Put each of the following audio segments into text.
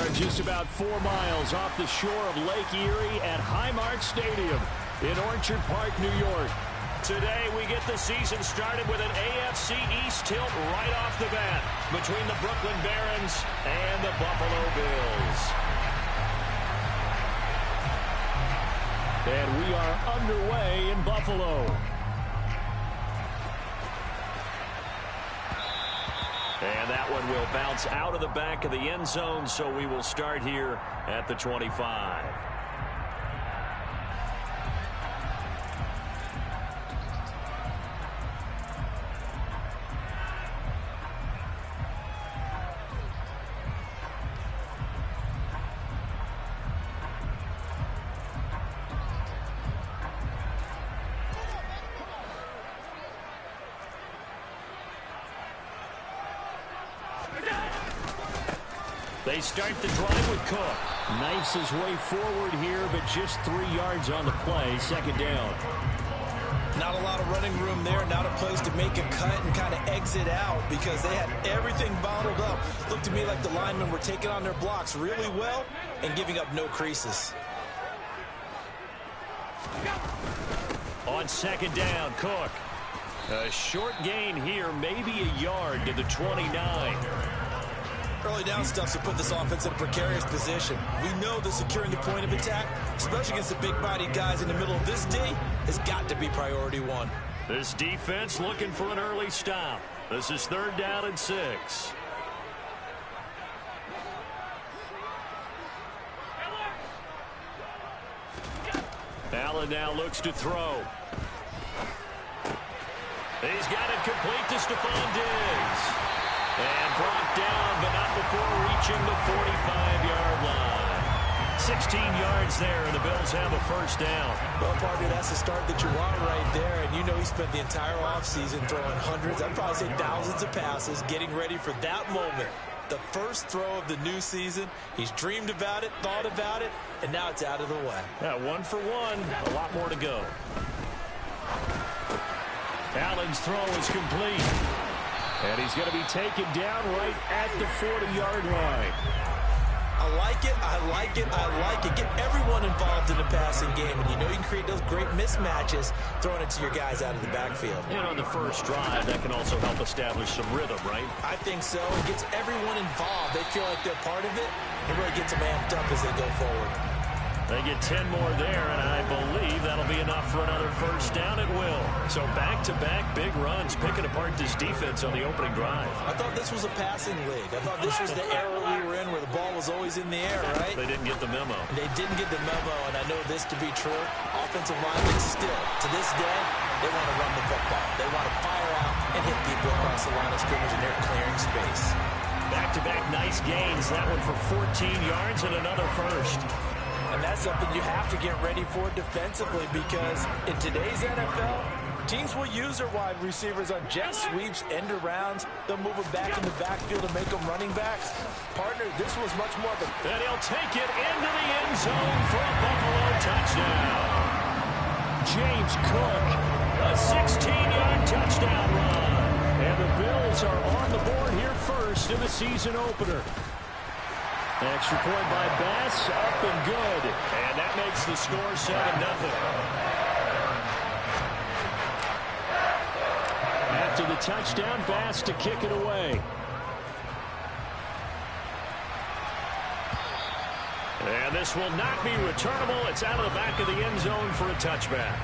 are just about 4 miles off the shore of Lake Erie at Highmark Stadium in Orchard Park, New York. Today, we get the season started with an AFC East tilt right off the bat between the Brooklyn Barons and the Buffalo Bills. And we are underway in Buffalo. And that one will bounce out of the back of the end zone, so we will start here at the 25. They start the drive with Cook. Knifes his way forward here, but just 3 yards on the play. Second down. Not a lot of running room there. Not a place to make a cut and kind of exit out because they had everything bottled up. Looked to me like the linemen were taking on their blocks really well and giving up no creases. On second down, Cook. A short gain here, maybe a yard to the 29. Early down stuff to put this offense in a precarious position. We know that securing the point of attack, especially against the big-bodied guys in the middle of this D, has got to be priority one. This defense looking for an early stop. This is 3rd down and 6. Allen now looks to throw. He's got it complete to Stephon Diggs. And brought down, but not before reaching the 45-yard line. 16 yards there, and the Bills have a first down. Well, partner, that's the start that you want right there. And you know he spent the entire offseason throwing hundreds, I'd probably say thousands of passes, getting ready for that moment. The first throw of the new season. He's dreamed about it, thought about it, and now it's out of the way. Yeah, 1 for 1. A lot more to go. Allen's throw is complete. And he's going to be taken down right at the 40-yard line. I like it, I like it, I like it. Get everyone involved in the passing game. And you know you can create those great mismatches throwing it to your guys out of the backfield. And on the first drive, that can also help establish some rhythm, right? I think so. It gets everyone involved. They feel like they're part of it. It really gets them amped up as they go forward. They get 10 more there, and I believe that'll be enough for another first down at will. So back-to-back big runs, picking apart this defense on the opening drive. I thought this was a passing league. I thought this was the era we were in where the ball was always in the air, right? They didn't get the memo. They didn't get the memo, and I know this to be true. Offensive linemen still, to this day, they want to run the football. They want to fire out and hit people across the line of scrimmage, and they're clearing space. Back-to-back nice gains. That one for 14 yards and another first. And that's something you have to get ready for defensively because in today's NFL, teams will use their wide receivers on jet sweeps, end arounds. They'll move them back in the backfield and make them running backs. Partner, this was much more of a... And he'll take it into the end zone for a Buffalo touchdown. James Cook, a 16-yard touchdown run. And the Bills are on the board here first in the season opener. Extra point by Bass, up and good. And that makes the score 7-0. After the touchdown, Bass to kick it away. And this will not be returnable. It's out of the back of the end zone for a touchback.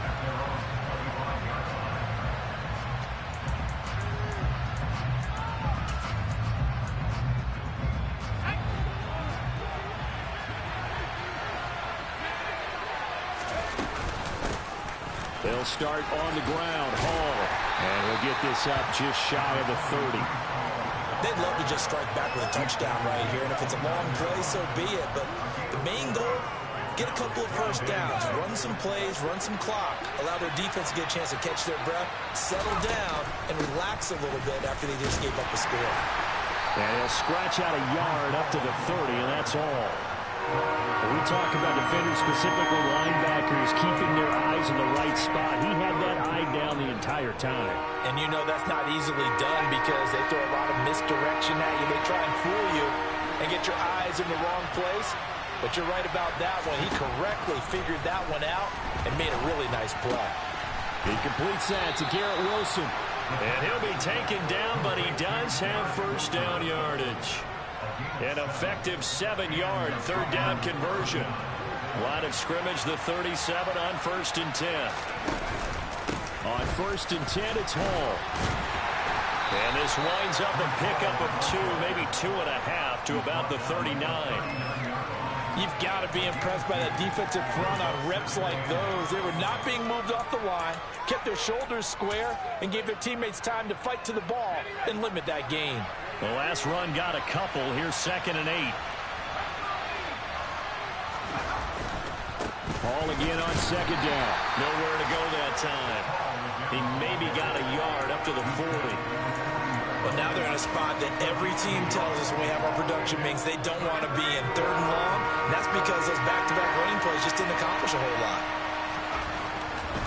They'll start on the ground. Hall. And he'll get this up just shy of the 30. They'd love to just strike back with a touchdown right here. And if it's a long play, so be it. But the main goal, get a couple of first downs. Run some plays, run some clock. Allow their defense to get a chance to catch their breath, settle down, and relax a little bit after they just gave up a score. And he'll scratch out a yard up to the 30, and that's all. When we talk about defenders, specifically linebackers, keeping their eyes in the right spot, he had that eye down the entire time. And you know that's not easily done because they throw a lot of misdirection at you. They try and fool you. and get your eyes in the wrong place. But you're right about that one. He correctly figured that one out and made a really nice play. He completes that to Garrett Wilson. And he'll be taken down, but he does have first down yardage. An effective 7-yard third down conversion. Line of scrimmage, the 37 on 1st and 10. On 1st and 10, it's Hall. And this winds up a pickup of 2, maybe 2.5 to about the 39. You've got to be impressed by that defensive front on reps like those. They were not being moved off the line, kept their shoulders square, and gave their teammates time to fight to the ball and limit that gain. The last run got a couple. Here's 2nd and 8. Ball again on 2nd down. Nowhere to go that time. He maybe got a yard up to the 40. But now they're in a spot that every team tells us when we have our production means they don't want to be in 3rd and long. And that's because those back-to-back running plays just didn't accomplish a whole lot.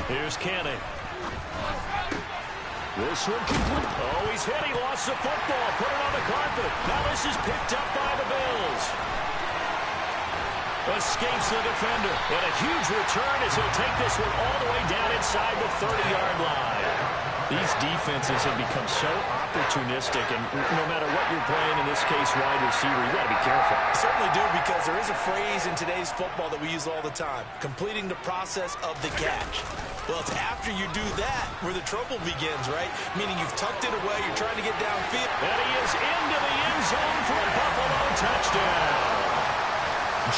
Here's Cannon. This one complete. Oh, he's hit. He lost the football. Put it on the carpet. Now this is picked up by the Bills. Escapes the defender. And a huge return as he'll take this one all the way down inside the 30-yard line. These defenses have become so opportunistic, and no matter what you're playing, in this case, wide receiver, you got to be careful. Certainly do, because there is a phrase in today's football that we use all the time, completing the process of the catch. Well, it's after you do that where the trouble begins, right? Meaning you've tucked it away, you're trying to get downfield. And he is into the end zone for a Buffalo touchdown.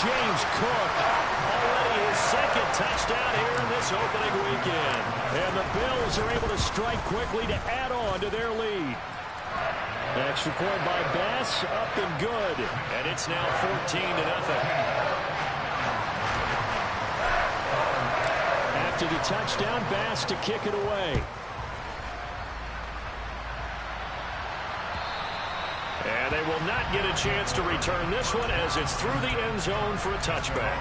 James Cook, already his 2nd touchdown here in this opening weekend. And the Bills are able to strike quickly to add on to their lead. Extra point by Bass, up and good. And it's now 14-0. After the touchdown, Bass to kick it away. And they will not get a chance to return this one as it's through the end zone for a touchback.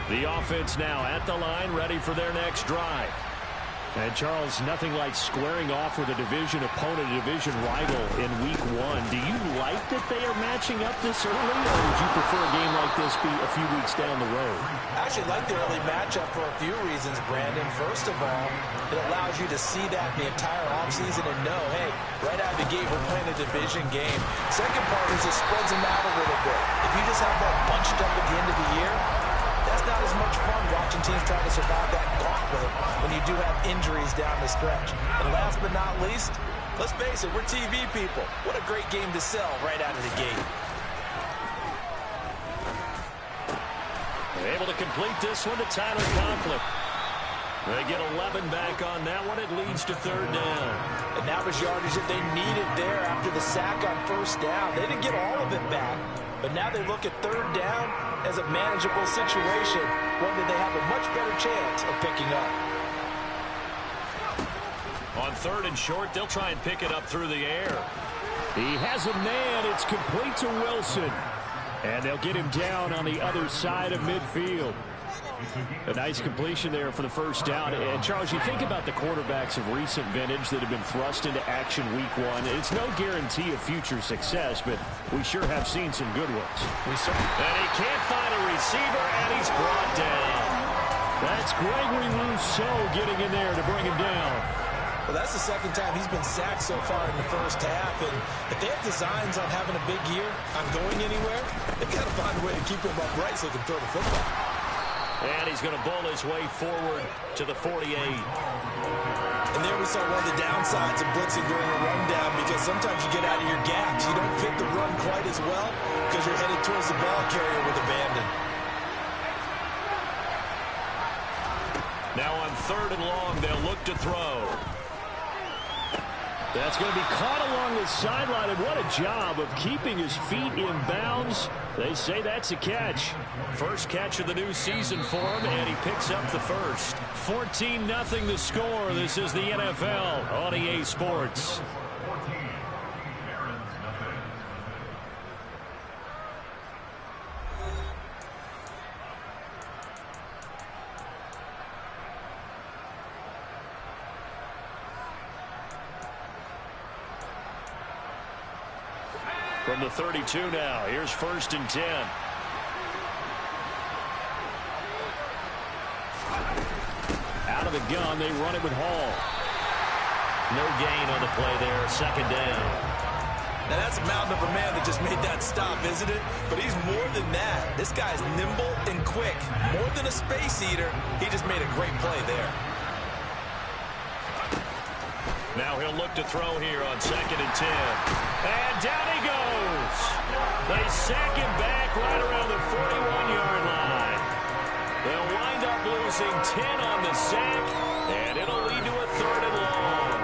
The offense now at the line, ready for their next drive. And, Charles, nothing like squaring off with a division opponent, a division rival in Week 1. Do you like that they are matching up this early, or would you prefer a game like this be a few weeks down the road? I actually like the early matchup for a few reasons, Brandon. First of all, it allows you to see that the entire offseason and know, hey, right out of the gate, we're playing a division game. Second part is it spreads them out a little bit. If you just have that bunched up at the end of the year, that's not as much fun watching teams trying to survive that gauntlet when you do have injuries down the stretch. And last but not least, let's face it, we're TV people. What a great game to sell right out of the gate. They're able to complete this one to Tyler Conklin. They get 11 back on that one. It leads to 3rd down. And that was yardage that they needed there after the sack on 1st down. They didn't get all of it back, but now they look at 3rd down as a manageable situation, one that they have a much better chance of picking up. On 3rd and short, they'll try and pick it up through the air. He has a man. It's complete to Wilson. And they'll get him down on the other side of midfield. A nice completion there for the 1st down. And, Charles, you think about the quarterbacks of recent vintage that have been thrust into action Week 1. It's no guarantee of future success, but we sure have seen some good ones. And he can't find a receiver, and he's brought down. That's Gregory Rousseau getting in there to bring him down. Well, that's the 2nd time he's been sacked so far in the 1st half. And if they have designs on having a big year, on going anywhere, they've got to find a way to keep him upright so he can throw the football. And he's going to bowl his way forward to the 48. And there we saw one of the downsides of blitzing during a rundown, because sometimes you get out of your gaps. You don't fit the run quite as well because you're headed towards the ball carrier with abandon. Now on 3rd and long, they'll look to throw. That's going to be caught along the sideline, and what a job of keeping his feet in bounds. They say that's a catch. First catch of the new season for him, and he picks up the first. 14-0 the score. This is the NFL on EA Sports. from the 32 now. Here's 1st and 10. Out of the gun, they run it with Hall. No gain on the play there, 2nd down. Now that's a mountain of a man that just made that stop, isn't it? But he's more than that. This guy's nimble and quick. More than a space eater, he just made a great play there. Now he'll look to throw here on 2nd and 10. And down he goes. They sack him back right around the 41-yard line. They'll wind up losing 10 on the sack, and it'll lead to a 3rd and long.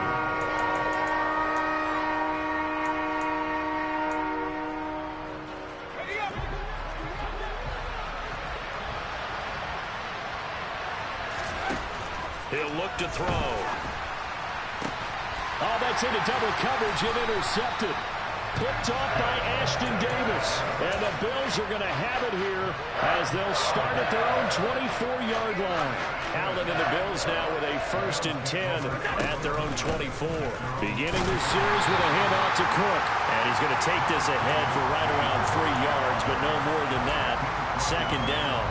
He'll look to throw. Oh, that's into double coverage and intercepted. Picked off by Ashton Davis. And the Bills are going to have it here as they'll start at their own 24-yard line. Allen and the Bills now with a 1st and 10 at their own 24. Beginning this series with a handoff to Cook. And he's going to take this ahead for right around 3 yards, but no more than that. 2nd down.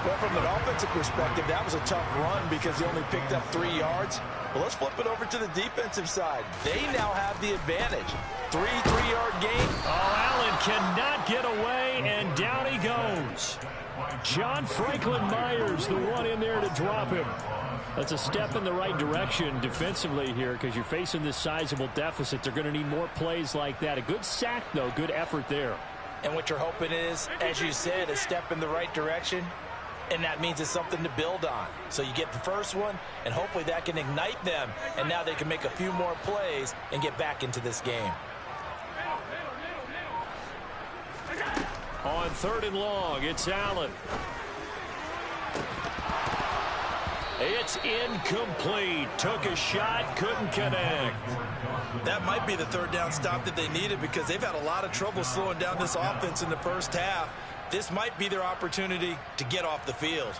Well, from an offensive perspective, that was a tough run because he only picked up 3 yards. Well, let's flip it over to the defensive side. They now have the advantage. 3-3-yard gain. Oh, Allen cannot get away, and down he goes. John Franklin Myers, the one in there to drop him. That's a step in the right direction defensively here because you're facing this sizable deficit. They're going to need more plays like that. A good sack, though. Good effort there. And what you're hoping is, as you said, a step in the right direction. And that means it's something to build on. So you get the first one, and hopefully that can ignite them. And now they can make a few more plays and get back into this game. On 3rd and long, it's Allen. It's incomplete. Took a shot, couldn't connect. That might be the 3rd down stop that they needed because they've had a lot of trouble slowing down this offense in the first half. This might be their opportunity to get off the field.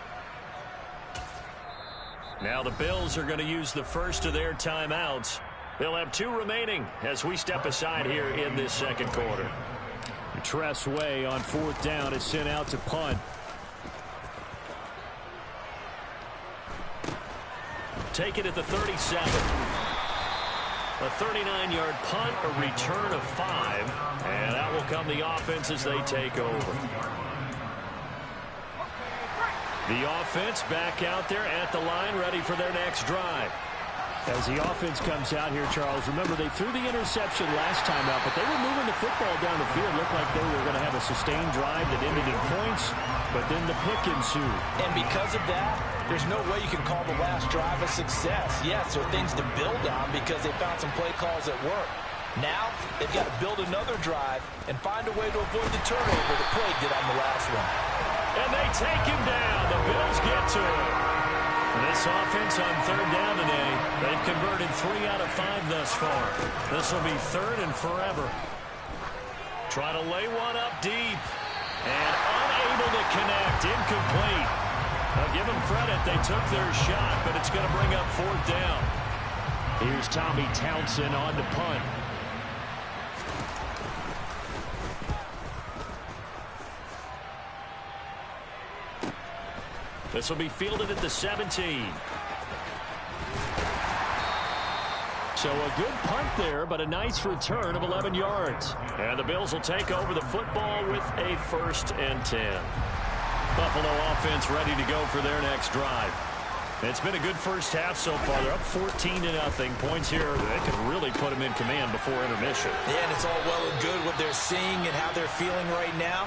Now the Bills are going to use the first of their timeouts. They'll have 2 remaining as we step aside here in this 2nd quarter. Tress Way on 4th down is sent out to punt. Take it at the 37. A 39-yard punt, a return of 5, and that will come the offense as they take over. The offense back out there at the line, ready for their next drive. As the offense comes out here, Charles, remember they threw the interception last time out, but they were moving the football down the field. Looked like they were going to have a sustained drive that ended in points, but then the pick ensued. And because of that, there's no way you can call the last drive a success. Yes, there are things to build on because they found some play calls that work. Now, they've got to build another drive and find a way to avoid the turnover that plagued it on the last one. And they take him down. The Bills get to him. This offense on 3rd down today, they've converted 3 out of 5 thus far. This will be 3rd and forever. Try to lay one up deep. And unable to connect. Incomplete. Now give them credit. They took their shot, but it's going to bring up 4th down. Here's Tommy Townsend on to punt. This will be fielded at the 17. So a good punt there, but a nice return of 11 yards. And the Bills will take over the football with a 1st and 10. Buffalo offense ready to go for their next drive. It's been a good first half so far. They're up 14-0. Points here that can really put them in command before intermission. Yeah, and it's all well and good what they're seeing and how they're feeling right now.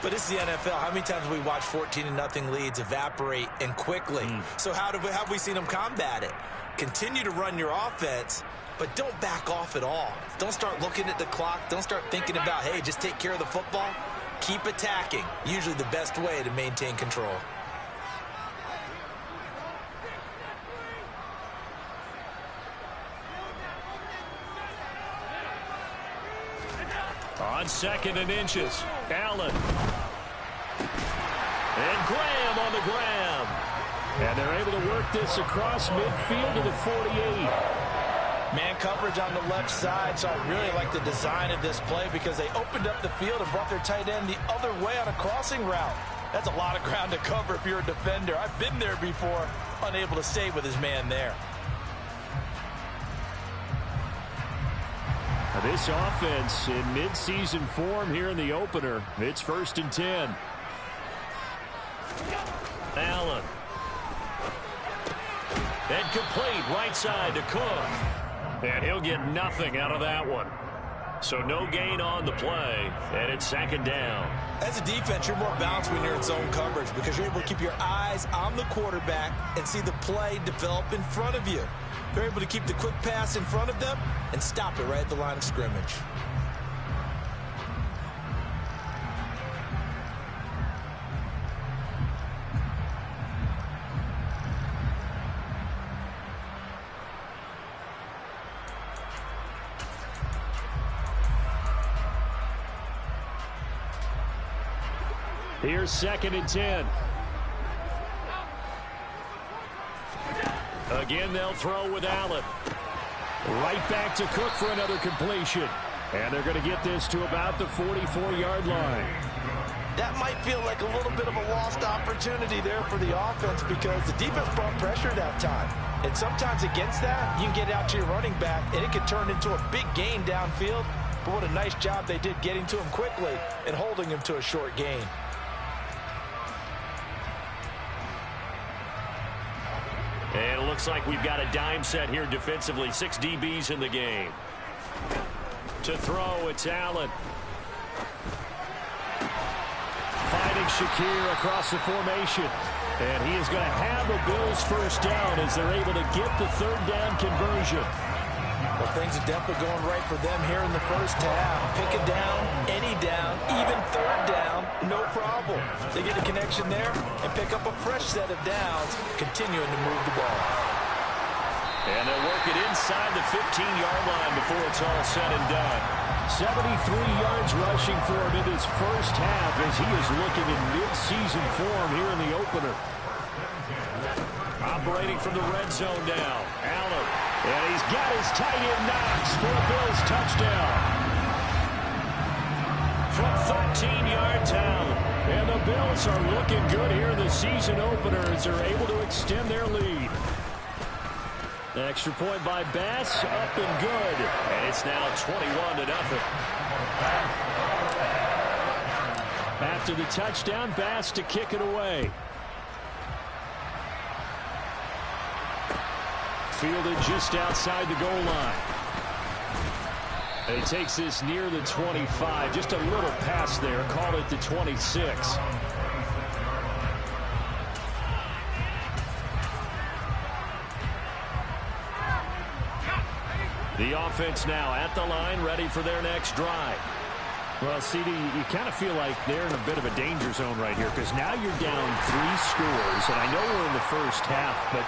But it's the NFL. How many times have we watched 14-0 leads evaporate and quickly? So how have we seen them combat it? Continue to run your offense, but don't back off at all. Don't start looking at the clock. Don't start thinking about, hey, just take care of the football. Keep attacking. Usually the best way to maintain control. On 2nd and inches, Allen. And Graham on the grab. And they're able to work this across midfield to the 48. Man coverage on the left side, so I really like the design of this play because they opened up the field and brought their tight end the other way on a crossing route. That's a lot of ground to cover if you're a defender. I've been there before, unable to stay with his man there. This offense in mid-season form here in the opener. It's 1st and 10. Allen. And complete right side to Cook. And he'll get nothing out of that one. So no gain on the play, and it's 2nd down. As a defense, you're more balanced when you're in zone coverage because you're able to keep your eyes on the quarterback and see the play develop in front of you. You're able to keep the quick pass in front of them and stop it right at the line of scrimmage. Here's 2nd and 10. Again, they'll throw with Allen. Right back to Cook for another completion. And they're going to get this to about the 44-yard line. That might feel like a little bit of a lost opportunity there for the offense because the defense brought pressure that time. And sometimes against that, you can get out to your running back, and it can turn into a big gain downfield. But what a nice job they did getting to him quickly and holding him to a short gain. And it looks like we've got a dime set here defensively. 6 DBs in the game. To throw, it's Allen. Finding Shakir across the formation. And he is going to have a Bills 1st down as they're able to get the 3rd down conversion. Well, things are definitely going right for them here in the 1st half. Pick a down, any down, even 3rd down, no problem. They get a connection there and pick up a fresh set of downs, continuing to move the ball. And they'll work it inside the 15-yard line before it's all said and done. 73 yards rushing for him in his 1st half as he is looking in mid-season form here in the opener. Operating from the red zone now. Allen. And he's got his tight end Knox for a Bills touchdown. From 13 yards out. And the Bills are looking good here in the season opener as they're able to extend their lead. The extra point by Bass, up and good. And it's now 21-0. After the touchdown, Bass to kick it away. Fielded just outside the goal line. And he takes this near the 25. Just a little pass there. Call it the 26. The offense now at the line, ready for their next drive. Well, CD, you kind of feel like they're in a bit of a danger zone right here because now you're down 3 scores. And I know we're in the 1st half, but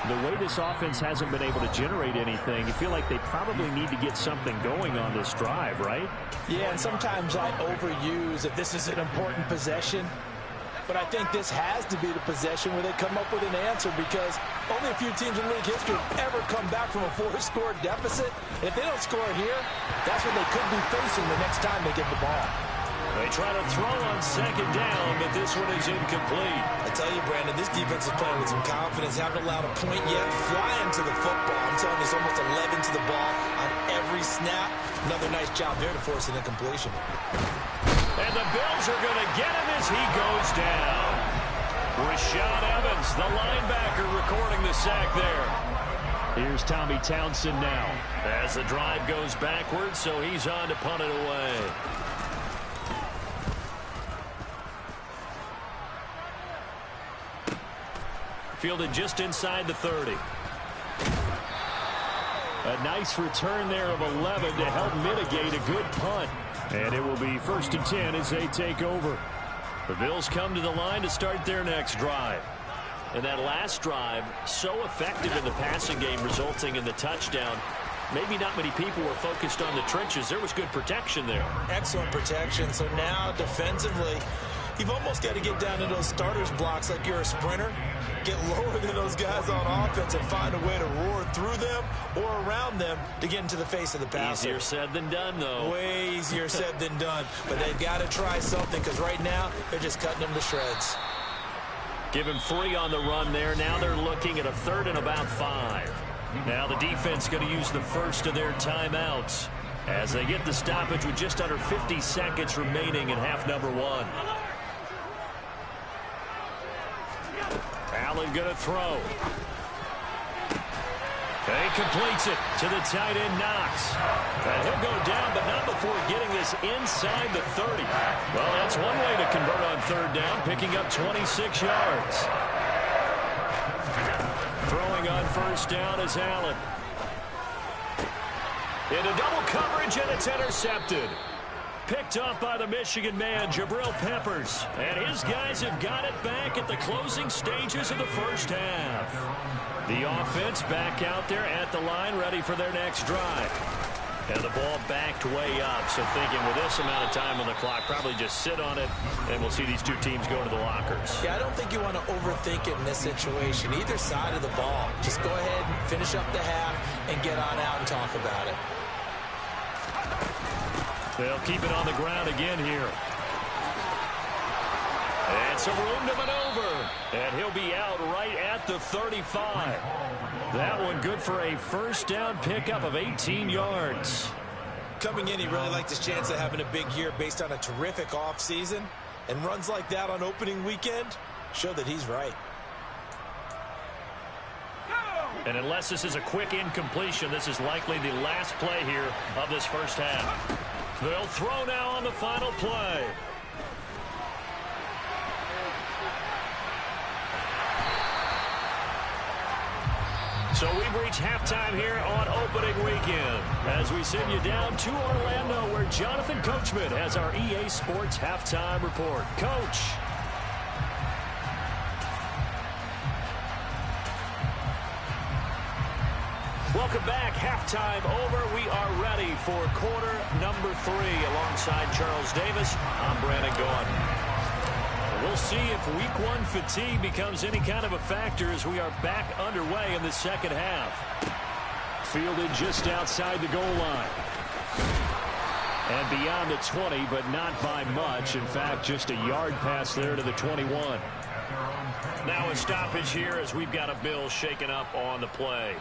the way this offense hasn't been able to generate anything, you feel like they probably need to get something going on this drive, right? Yeah, and sometimes I overuse if this is an important possession. But I think this has to be the possession where they come up with an answer because only a few teams in league history have ever come back from a 4-score deficit. And if they don't score here, that's what they could be facing the next time they get the ball. They try to throw on 2nd down, but this one is incomplete. I tell you, Brandon, this defense is playing with some confidence. Haven't allowed a point yet. Flying to the football. I'm telling you, it's almost 11 to the ball on every snap. Another nice job there to force an incompletion. And the Bills are going to get him as he goes down. Rashaan Evans, the linebacker, recording the sack there. Here's Tommy Townsend now as the drive goes backwards, so he's on to punt it away. Fielded just inside the 30. A nice return there of 11 to help mitigate a good punt. And it will be 1st and 10 as they take over. The Bills come to the line to start their next drive. And that last drive, so effective in the passing game, resulting in the touchdown. Maybe not many people were focused on the trenches. There was good protection there. Excellent protection. So now defensively, You've almost got to get down to those starters blocks like you're a sprinter, get lower than those guys on offense and find a way to roar through them or around them to get into the face of the passer. Easier said than done, though. Way easier said than done. But they've got to try something because right now they're just cutting them to shreds. Give him 3 on the run there. Now they're looking at a 3rd and about 5. Now the defense going to use the first of their timeouts as they get the stoppage with just under 50 seconds remaining in half number 1. Allen going to throw. He completes it to the tight end, Knox. And he'll go down, but not before getting this inside the 30. Well, that's one way to convert on 3rd down, picking up 26 yards. Throwing on 1st down is Allen. Into double coverage, and it's intercepted. Picked up by the Michigan man, Jabril Peppers. And his guys have got it back at the closing stages of the first half. The offense back out there at the line, ready for their next drive. And the ball backed way up, so thinking with this amount of time on the clock, probably just sit on it, and we'll see these two teams go to the lockers. Yeah, I don't think you want to overthink it in this situation. Either side of the ball. Just go ahead and finish up the half and get on out and talk about it. They'll keep it on the ground again here. And some room to maneuver. And he'll be out right at the 35. That one good for a 1st down pickup of 18 yards. Coming in, he really liked his chance of having a big year based on a terrific offseason. And runs like that on opening weekend show that he's right. And unless this is a quick incompletion, this is likely the last play here of this first half. They'll throw now on the final play. So we've reached halftime here on opening weekend as we send you down to Orlando where Jonathan Coachman has our EA Sports halftime report. Coach. Welcome back. Halftime over. We are ready for quarter number 3 alongside Charles Davis. I'm Brandon Gordon. We'll see if week 1 fatigue becomes any kind of a factor as we are back underway in the second half. Fielded just outside the goal line. And beyond the 20, but not by much. In fact, just a yard pass there to the 21. Now a stoppage here as we've got a bill shaken up on the play.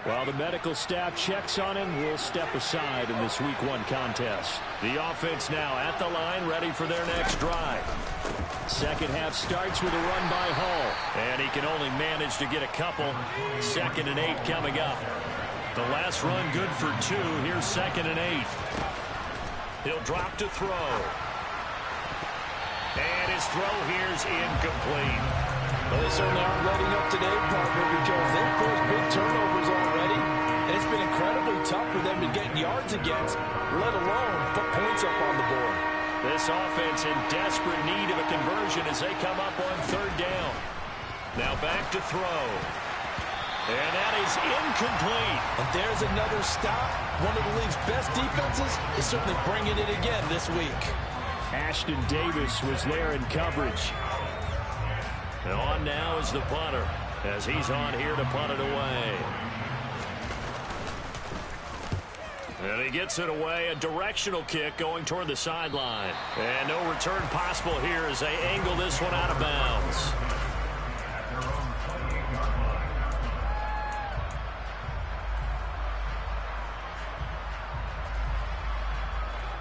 While the medical staff checks on him, we'll step aside in this week 1 contest. The offense now at the line, ready for their next drive. Second half starts with a run by Hall. And he can only manage to get a couple. 2nd and 8 coming up. The last run good for 2. Here's 2nd and 8. He'll drop to throw. And his throw here's incomplete. Well, they certainly aren't letting up today, partner, because they've caused big turnovers already. And it's been incredibly tough for them to get yards against, let alone put points up on the board. This offense in desperate need of a conversion as they come up on 3rd down. Now back to throw. And that is incomplete. And there's another stop. One of the league's best defenses is certainly bringing it again this week. Ashton Davis was there in coverage. And on now is the punter as he's on here to punt it away. And he gets it away, a directional kick going toward the sideline. And no return possible here as they angle this one out of bounds.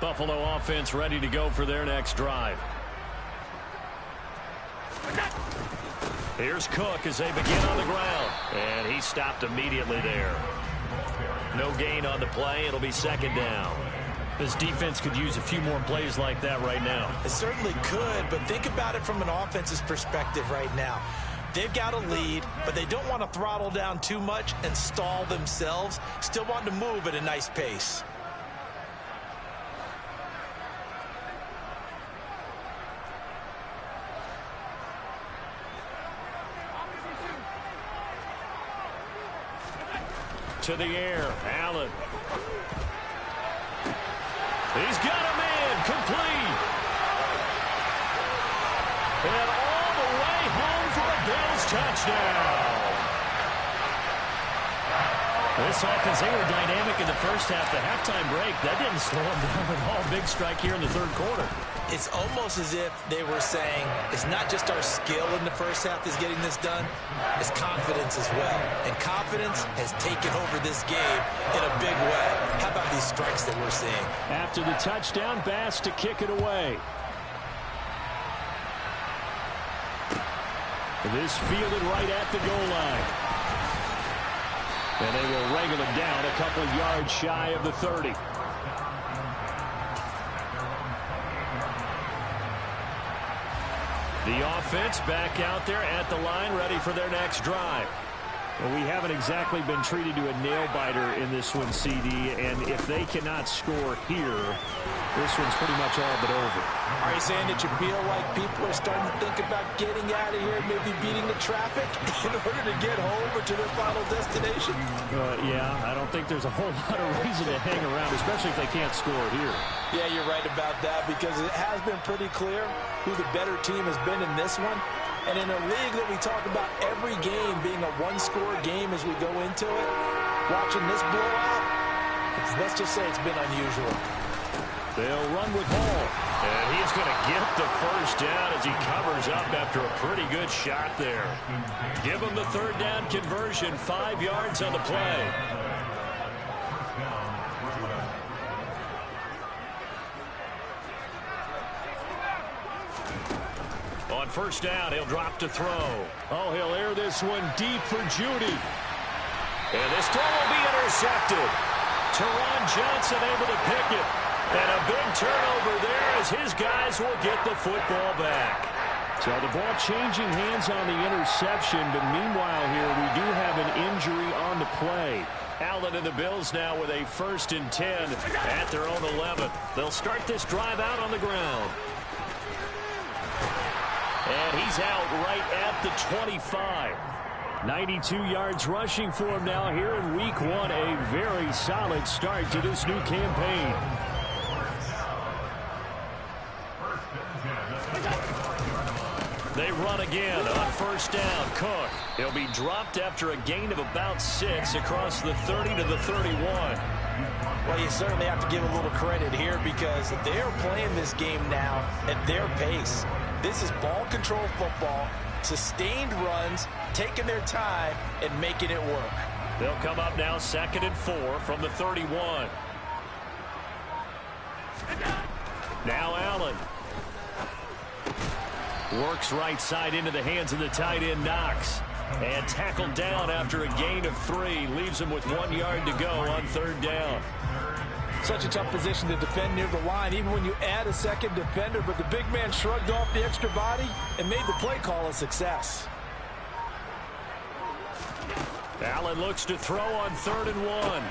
Buffalo offense ready to go for their next drive. Here's Cook as they begin on the ground. And he stopped immediately there. No gain on the play. It'll be 2nd down. This defense could use a few more plays like that right now. It certainly could, but think about it from an offense's perspective right now. They've got a lead, but they don't want to throttle down too much and stall themselves. Still want to move at a nice pace. To the air, Allen. He's got a man, complete. touchdown. This offense, they were dynamic in the first half. The halftime break, that didn't slow them down at all. Big strike here in the third quarter. It's almost as if they were saying, it's not just our skill in the first half that's getting this done, it's confidence as well. And confidence has taken over this game in a big way. How about these strikes that we're seeing? After the touchdown, Bass to kick it away. This fielded right at the goal line. And they will wrangle him down a couple of yards shy of the 30. The offense back out there at the line, ready for their next drive. Well, we haven't exactly been treated to a nail-biter in this one, CD, and if they cannot score here, this one's pretty much all but over. Are you saying that you feel like people are starting to think about getting out of here, maybe beating the traffic in order to get home or to their final destination? Yeah, I don't think there's a whole lot of reason to hang around, especially if they can't score here. Yeah, you're right about that, because it has been pretty clear who the better team has been in this one. And in a league that we talk about every game being a one-score game as we go into it, watching this blowout, let's just say it's been unusual. They'll run with Hall. And he's going to get the first down as he covers up after a pretty good shot there. Give him the third down conversion, 5 yards on the play. On first down, he'll drop to throw. Oh, he'll air this one deep for Judy. And this throw will be intercepted. Teron Johnson able to pick it. And a big turnover there as his guys will get the football back. So the ball changing hands on the interception, but meanwhile here we do have an injury on the play. Allen and the Bills now with a 1st and 10 at their own 11. They'll start this drive out on the ground. And he's out right at the 25. 92 yards rushing for him now here in week 1. A very solid start to this new campaign. They run again on first down. Cook. He'll be dropped after a gain of about 6 across the 30 to the 31. Well, you certainly have to give a little credit here because they are playing this game now at their pace. This is ball control football, sustained runs, taking their time, and making it work. They'll come up now 2nd and 4 from the 31. Now Allen. Works right side into the hands of the tight end Knox. And tackled down after a gain of 3. Leaves him with 1 yard to go on 3rd down. Such a tough position to defend near the line, even when you add a second defender. But the big man shrugged off the extra body and made the play call a success. Allen looks to throw on 3rd and 1.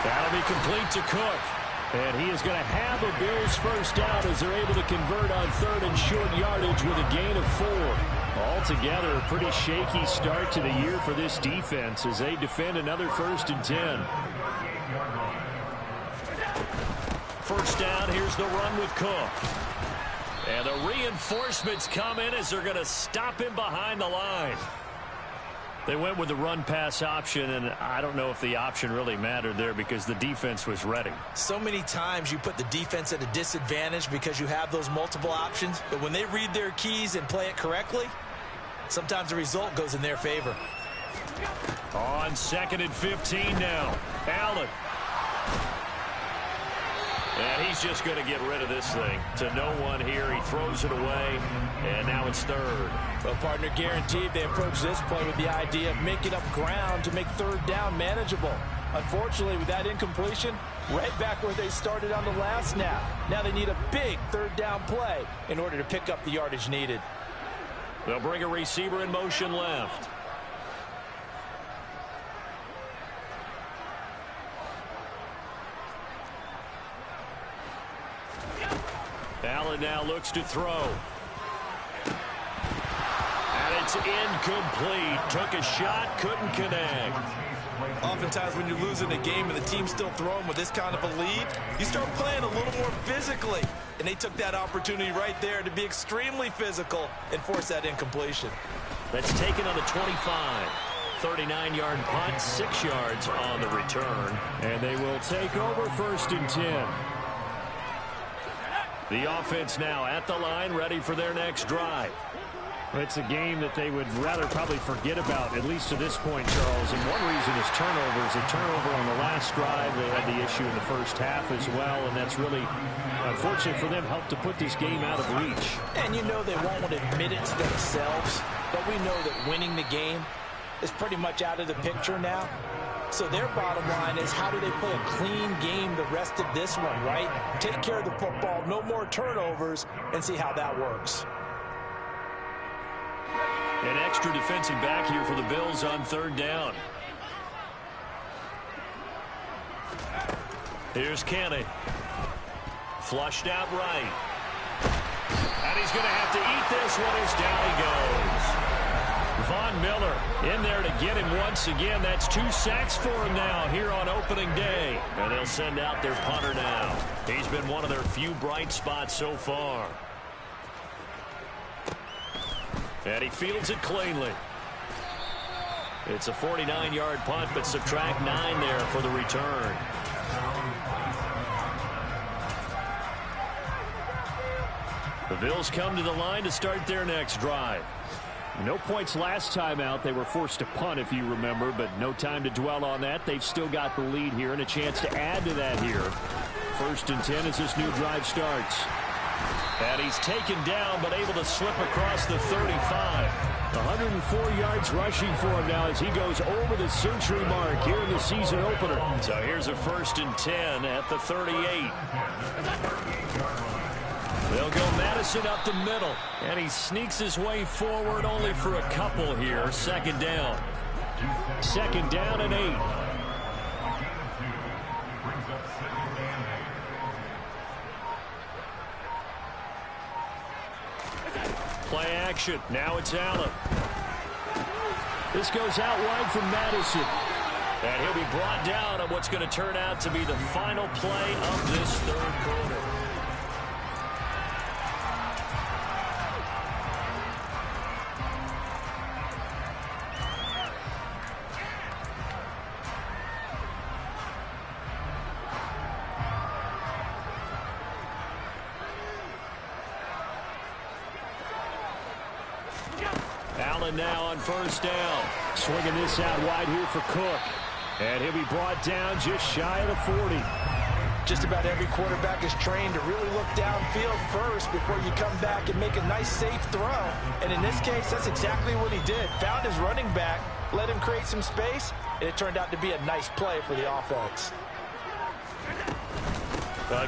That'll be complete to Cook. And he is going to have a Bills first down as they're able to convert on 3rd and short yardage with a gain of 4. Altogether, a pretty shaky start to the year for this defense as they defend another 1st and 10. First down, here's the run with Cook. And the reinforcements come in as they're going to stop him behind the line. They went with the run-pass option, and I don't know if the option really mattered there because the defense was ready. So many times you put the defense at a disadvantage because you have those multiple options, but when they read their keys and play it correctly, sometimes the result goes in their favor. On 2nd and 15 now. Allen. And he's just going to get rid of this thing to no one here. He throws it away, and now it's 3rd. Well, partner, guaranteed they approach this play with the idea of making up ground to make 3rd down manageable. Unfortunately, with that incompletion, right back where they started on the last snap. Now they need a big 3rd down play in order to pick up the yardage needed. They'll bring a receiver in motion left. Allen now looks to throw. And it's incomplete. Took a shot, couldn't connect. Oftentimes when you're losing a game and the team's still throwing with this kind of a lead, you start playing a little more physically. And they took that opportunity right there to be extremely physical and force that incompletion. That's taken on the 25. 39-yard punt, 6 yards on the return. And they will take over 1st and 10. The offense now at the line, ready for their next drive. It's a game that they would rather probably forget about, at least to this point, Charles. And one reason is turnovers. A turnover on the last drive. They had the issue in the first half as well, and that's really, unfortunate for them, helped to put this game out of reach. And you know they won't admit it to themselves, but we know that winning the game is pretty much out of the picture now. So their bottom line is, how do they play a clean game the rest of this one, right? Take care of the football, no more turnovers, and see how that works. An extra defensive back here for the Bills on 3rd down. Here's Kenny. Flushed out right. And he's going to have to eat this one as down he goes. Von Miller in there to get him once again. That's 2 sacks for him now here on opening day. And they'll send out their punter now. He's been one of their few bright spots so far. And he fields it cleanly. It's a 49-yard punt, but subtract 9 there for the return. The Bills come to the line to start their next drive. No points last time out. They were forced to punt, if you remember, but no time to dwell on that. They've still got the lead here and a chance to add to that here. 1st and 10 as this new drive starts. And he's taken down, but able to slip across the 35. 104 yards rushing for him now as he goes over the century mark here in the season opener. So here's a 1st and 10 at the 38. They'll go Madison up the middle, and he sneaks his way forward only for a couple here. 2nd down. 2nd down and 8. Play action. Now it's Allen. This goes out wide from Madison. And he'll be brought down on what's going to turn out to be the final play of this 3rd quarter. Allen now on 1st down. Swinging this out wide here for Cook. And he'll be brought down just shy of the 40. Just about every quarterback is trained to really look downfield first before you come back and make a nice, safe throw. And in this case, that's exactly what he did. Found his running back, let him create some space, and it turned out to be a nice play for the offense.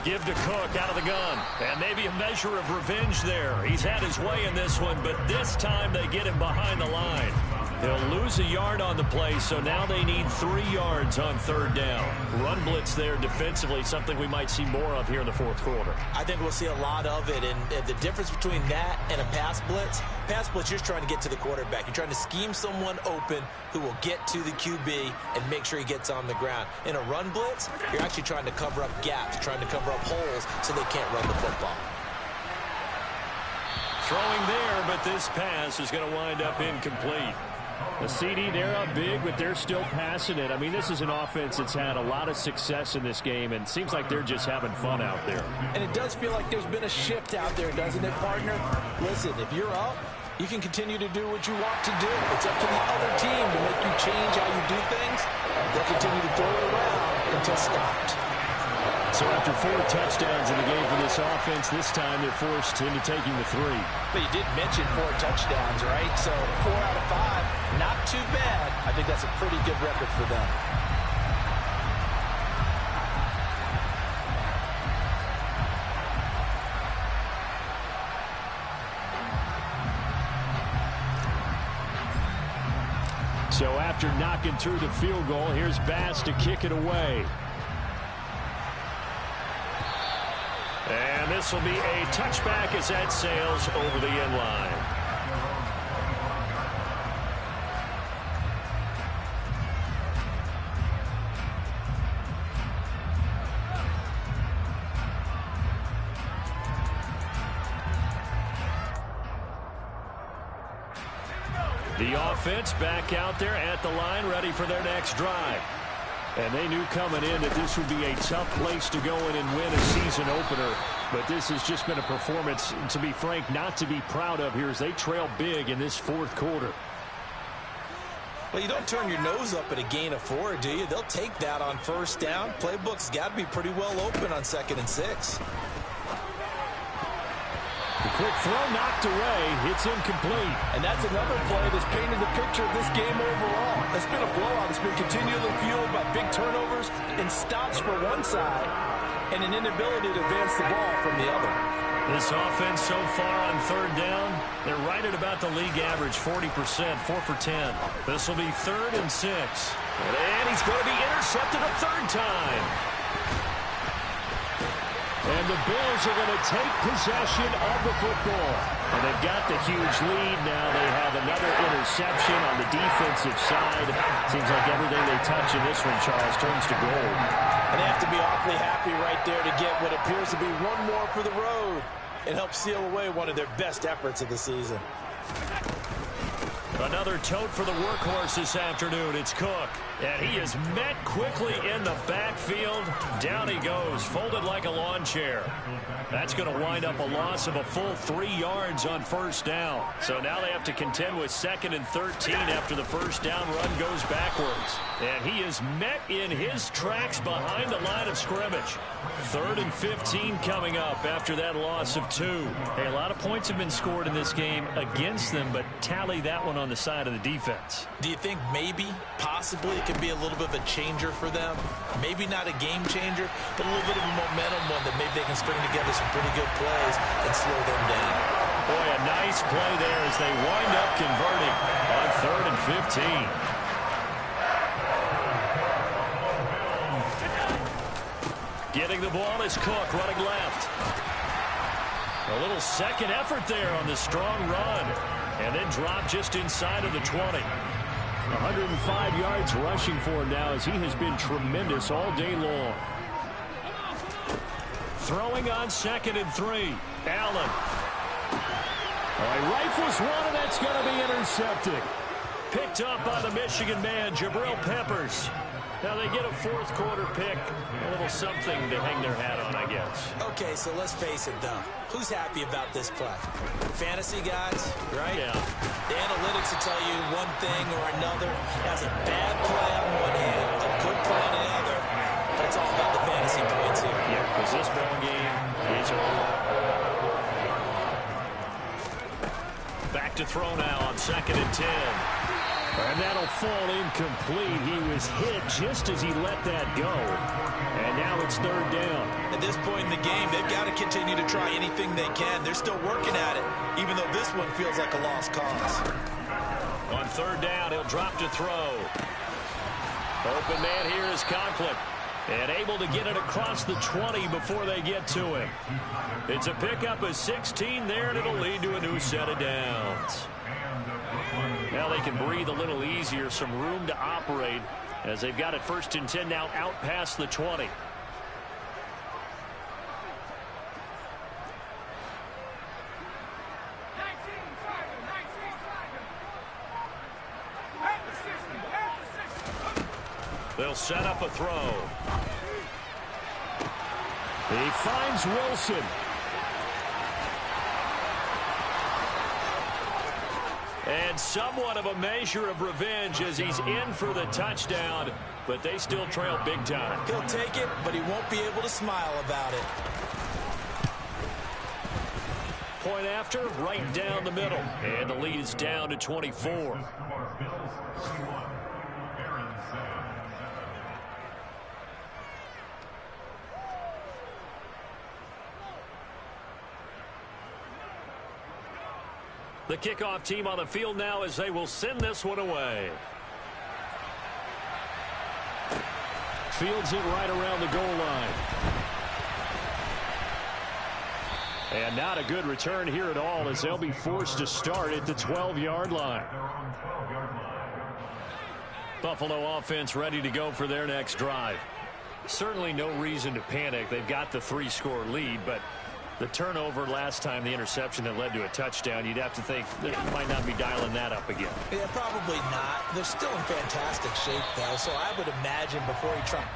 Give to Cook out of the gun. And maybe a measure of revenge there. He's had his way in this one, but this time they get him behind the line. They'll lose a yard on the play, so now they need 3 yards on 3rd down. Run blitz there defensively, something we might see more of here in the 4th quarter. I think we'll see a lot of it, and the difference between that and a pass blitz, you're just trying to get to the quarterback. You're trying to scheme someone open who will get to the QB and make sure he gets on the ground. In a run blitz, you're actually trying to cover up gaps, trying to cover up holes so they can't run the football. Throwing there, but this pass is going to wind up incomplete. The CD, they're up big, but they're still passing it. I mean, this is an offense that's had a lot of success in this game, and it seems like they're just having fun out there. And it does feel like there's been a shift out there, doesn't it, partner? Listen, if you're up, you can continue to do what you want to do. It's up to the other team to make you change how you do things. They'll continue to throw it around until stopped. So after 4 touchdowns in the game for this offense, this time they're forced into taking the 3. But you did mention 4 touchdowns, right? So 4 out of 5, not too bad. I think that's a pretty good record for them. So after knocking through the field goal, here's Bass to kick it away. And this will be a touchback as that sails over the end line. The offense back out there at the line, ready for their next drive. And they knew coming in that this would be a tough place to go in and win a season opener. But this has just been a performance, to be frank, not to be proud of here as they trail big in this fourth quarter. Well, you don't turn your nose up at a gain of 4, do you? They'll take that on first down. Playbook's got to be pretty well open on 2nd and 6. The quick throw knocked away. It's incomplete. And that's another play that's painted the picture of this game overall. It's been a blowout. It's been continually fueled by big turnovers and stops for one side and an inability to advance the ball from the other. This offense so far on 3rd down, they're right at about the league average, 40%, 4 for 10. This will be 3rd and 6. And he's going to be intercepted a 3rd time. And the Bills are going to take possession of the football. And they've got the huge lead. Now they have another interception on the defensive side. Seems like everything they touch in this one, Charles, turns to gold. And they have to be awfully happy right there to get what appears to be one more for the road and help seal away one of their best efforts of the season. Another tote for the workhorse this afternoon. It's Cook. And he is met quickly in the backfield. Down he goes, folded like a lawn chair. That's going to wind up a loss of a full 3 yards on 1st down. So now they have to contend with 2nd and 13 after the 1st down run goes backwards. And he is met in his tracks behind the line of scrimmage. 3rd and 15 coming up after that loss of 2. Hey, a lot of points have been scored in this game against them, but tally that one on the side of the defense. Do you think maybe, possibly, it could be a little bit of a changer for them? Maybe not a game changer, but a little bit of a momentum one that maybe they can string together some pretty good plays and slow them down. Boy, a nice play there as they wind up converting on 3rd and 15. Getting the ball is Cook running left. A little second effort there on the strong run. And then drop just inside of the 20. 105 yards rushing for him now as he has been tremendous all day long. Throwing on 2nd and 3. Allen. He rifles one, and that's going to be intercepted. Picked up by the Michigan man, Jabril Peppers. Now they get a 4th quarter pick. A little something to hang their hat on, I guess. Okay, so let's face it, though. Who's happy about this play? Fantasy guys, right? Yeah. The analytics will tell you one thing or another. It has a bad play on one hand, a good play on the other. But it's all about the fantasy points here. Yeah, because this ball game is over. Back to throw now on 2nd and 10. And that'll fall incomplete. He was hit just as he let that go. And now it's 3rd down. At this point in the game, they've got to continue to try anything they can. They're still working at it, even though this one feels like a lost cause. On 3rd down, he'll drop to throw. Open man here is Conklin. And able to get it across the 20 before they get to him. It's a pickup of 16 there, and it'll lead to a new set of downs. Now they can breathe a little easier, some room to operate as they've got it 1st and 10 now out past the 20. They'll set up a throw. He finds Wilson. And somewhat of a measure of revenge as he's in for the touchdown, but they still trail big time. He'll take it, but he won't be able to smile about it. Point after, right down the middle. And the lead is down to 24. The kickoff team on the field now as they will send this one away. Fields it right around the goal line. And not a good return here at all as they'll be forced to start at the 12-yard line. Buffalo offense ready to go for their next drive. Certainly no reason to panic. They've got the 3-score lead, but The turnover last time, the interception that led to a touchdown, you'd have to think they might not be dialing that up again. Yeah, probably not. They're still in fantastic shape, though, so I would imagine before he tries.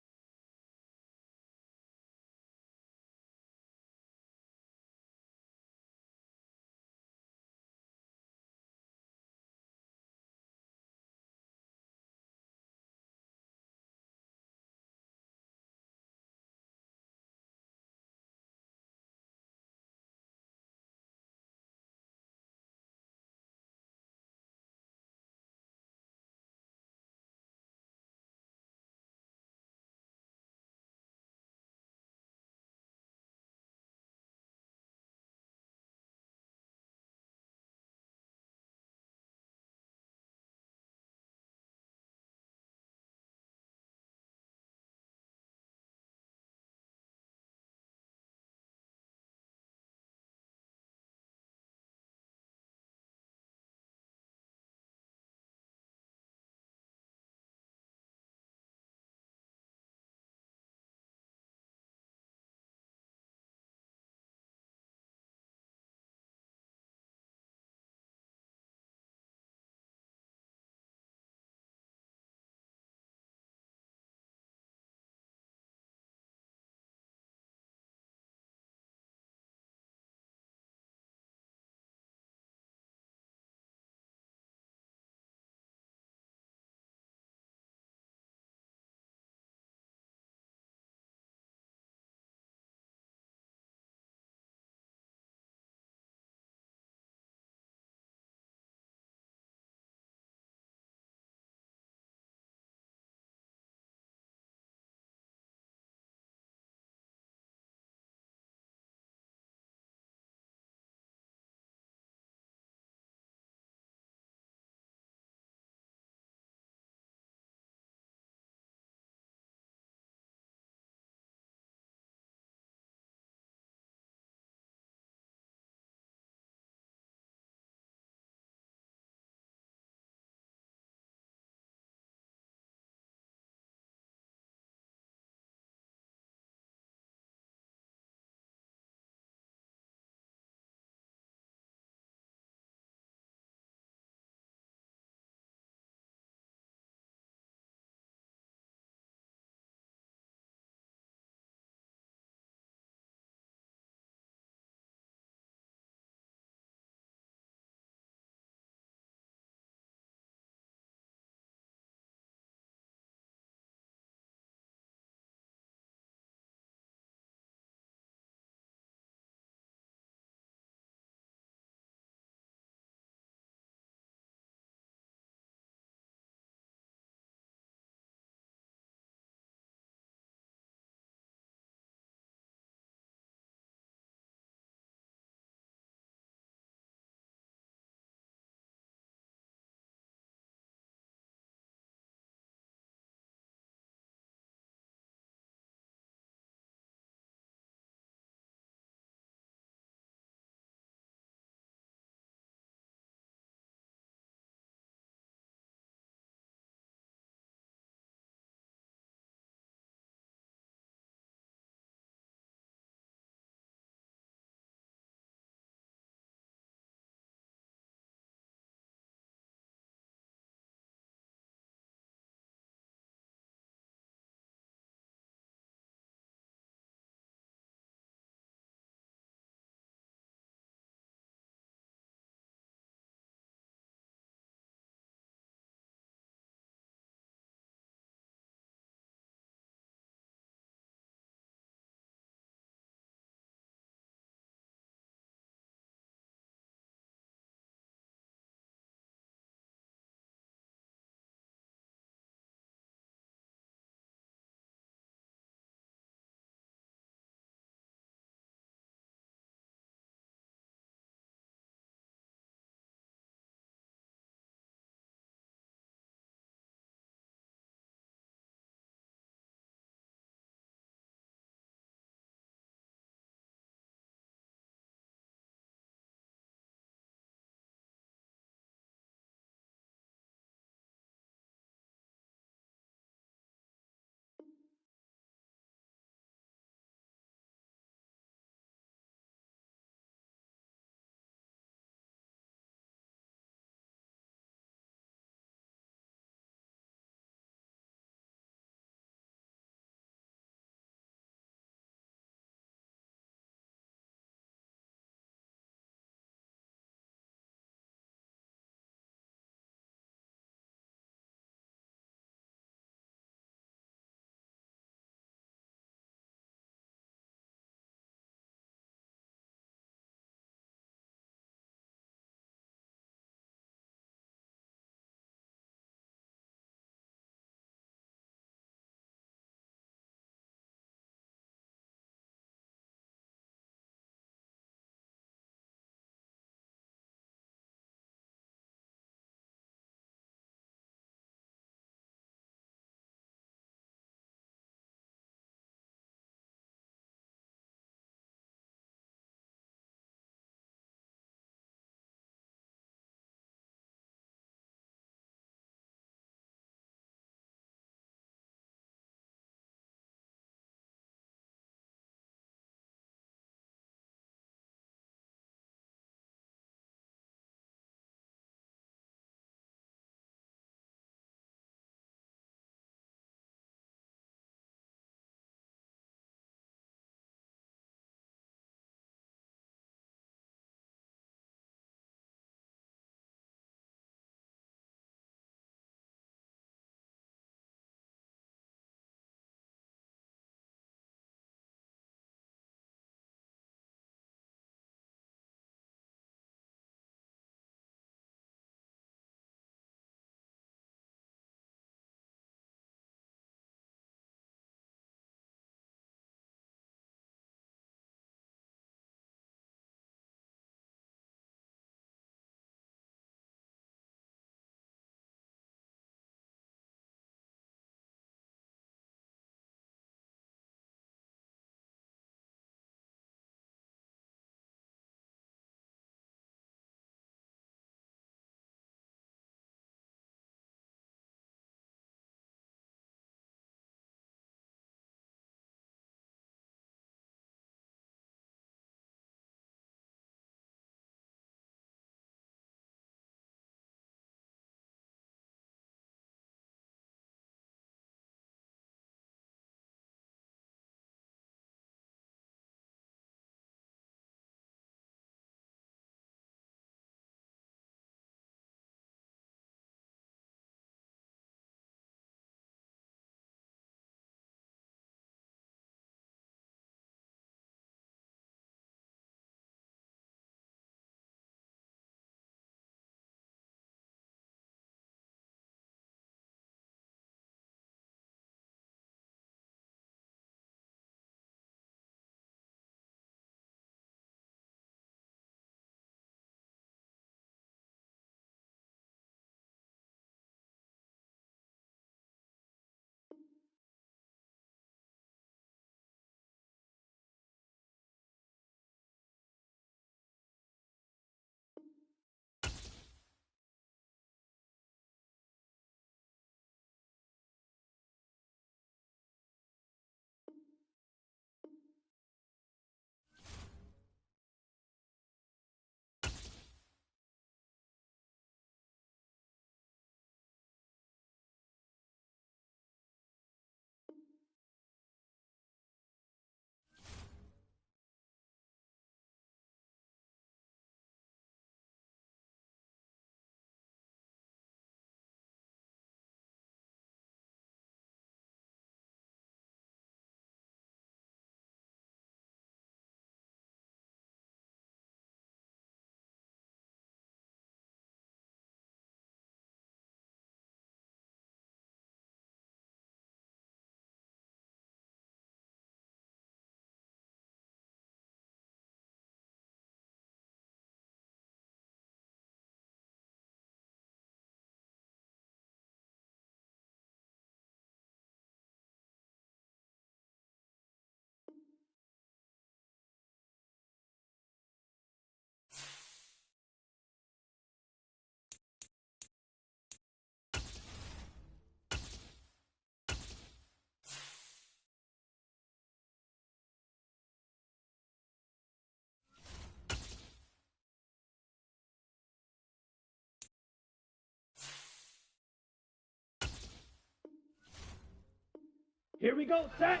Here we go, set.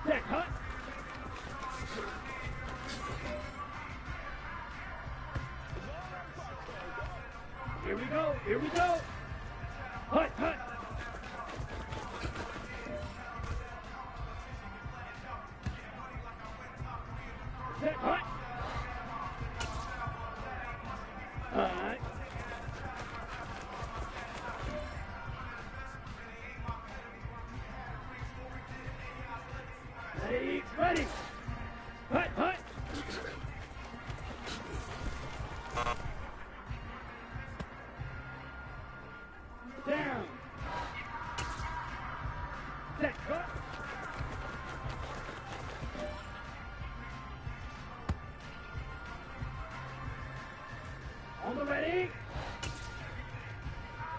Set, cut. Here we go, here we go. Hut, hut. Set, hut. All right. Ready, ready. Hut, hut. Down. Set, cut. On the ready.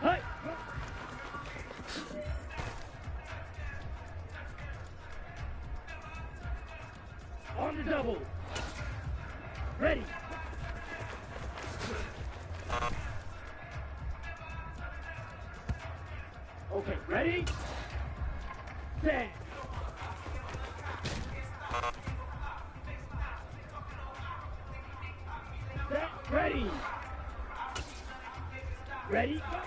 Hut. On the double. Ready. Okay, ready? Set. Set, ready. Ready, go.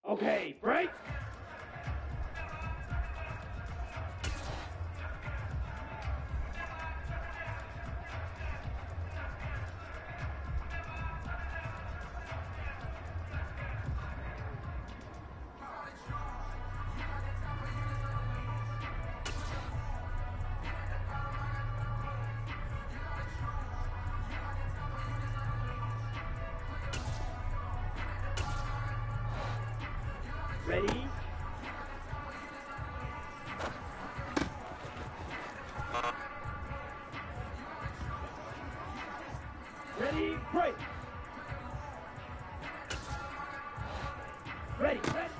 Okay, break. Ready? Ready, break. Ready, set.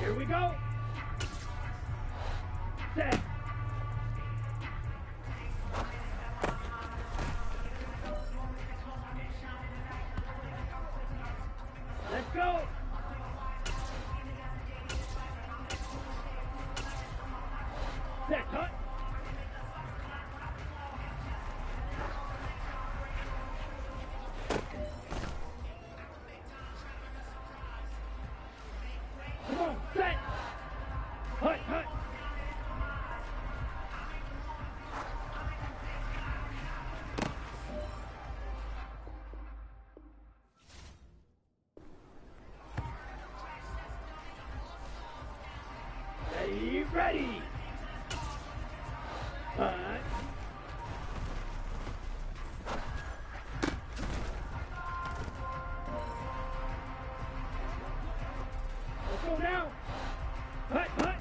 Here we go. Set. Let's go. Set, cut. Come on, set. Hut, hut. Ready, ready. Hut. Let's go now. Hut, hut.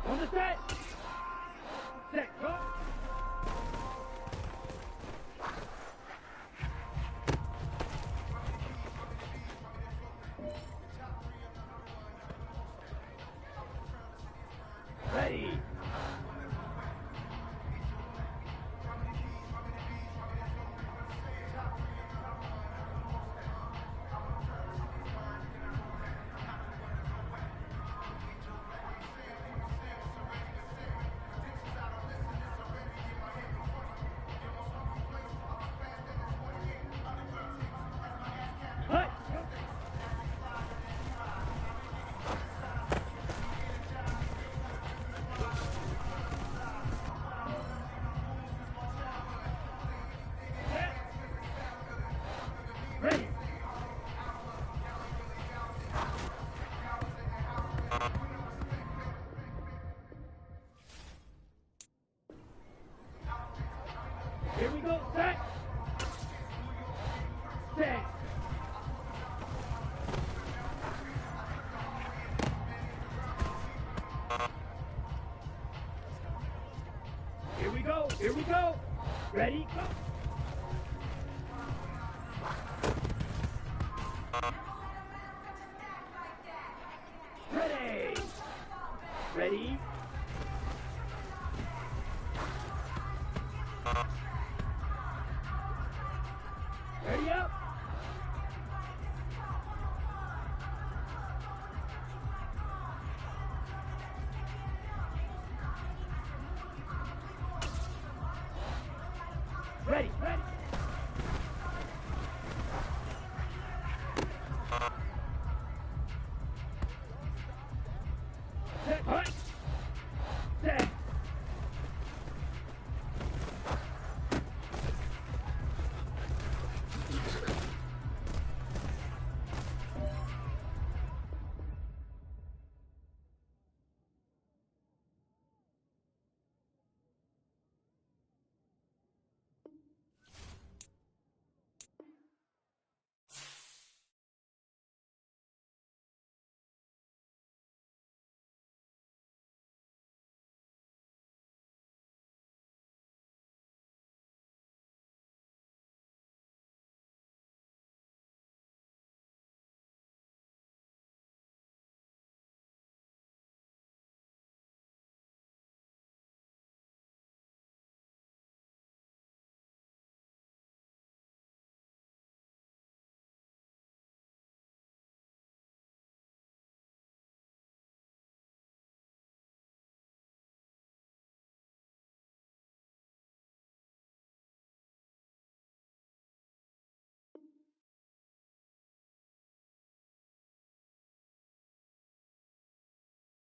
On the set. Set, go. Ready. Here we go. Set. Set. Here we go. Here we go. Ready? Go. Ready. Ready. Ready up. Ready. Ready.